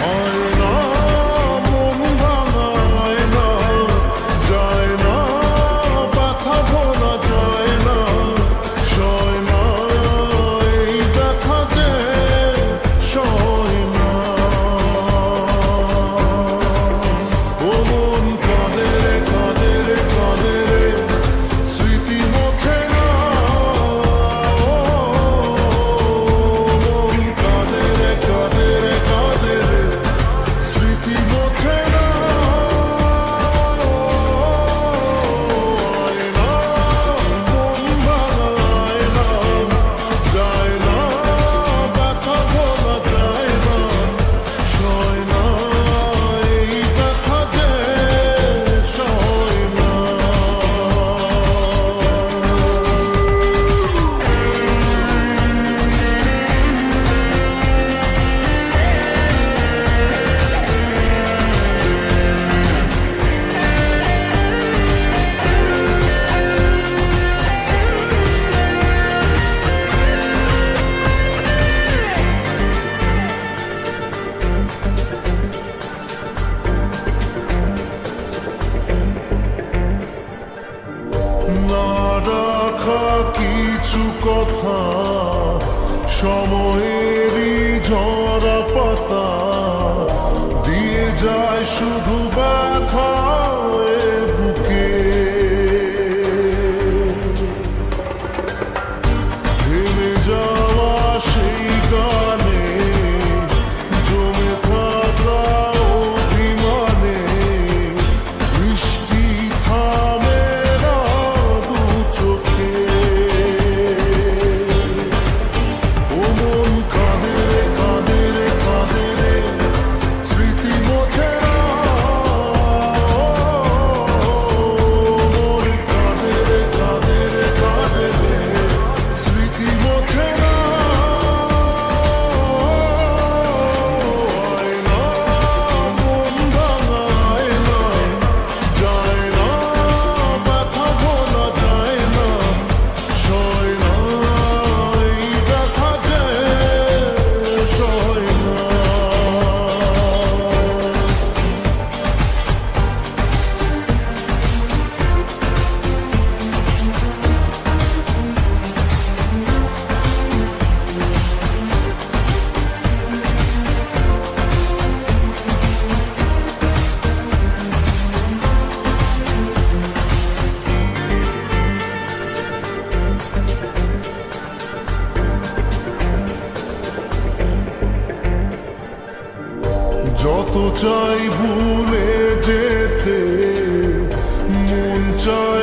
আয়না মন ভাঙায় না, যায় না ব্যথা ভোলা যায় না, সয় না এই ব্যথা যে সয় না। ও মন কাঁদে রে কাঁদে রে কাঁদে রে, স্মৃতি মোছে না। ও মন কাঁদে রে কাঁদে রে কাঁদে রে, স্মৃতি মোছে না। আয়না মন ভাঙায় না, যায় না ব্যথা ভোলা যায় না, সয় না এই ব্যথা যে সয় না। না রাখা কিছু কথা, সময়েরই ঝরা পাতা, দিয়ে যায় শুধু ব্যথা এ বুকে। থেমে যাওয়া সেই গানে, জমে থাকা অভিমানে, বৃষ্টি থামে না দু চোখে। ও মন কাঁদে রে কাঁদে রে কাঁদে রে, স্মৃতি মোছে না। মন কাঁদে রে কাঁদে রে কাঁদে রে, স্মৃতি মোছে না। আয়না মন ভাঙায় না, যায় না ব্যথা ভোলা যায় না, সয় না এই ব্যথা যে সয় না। যত চাই ভুলে যেতে, মন চায়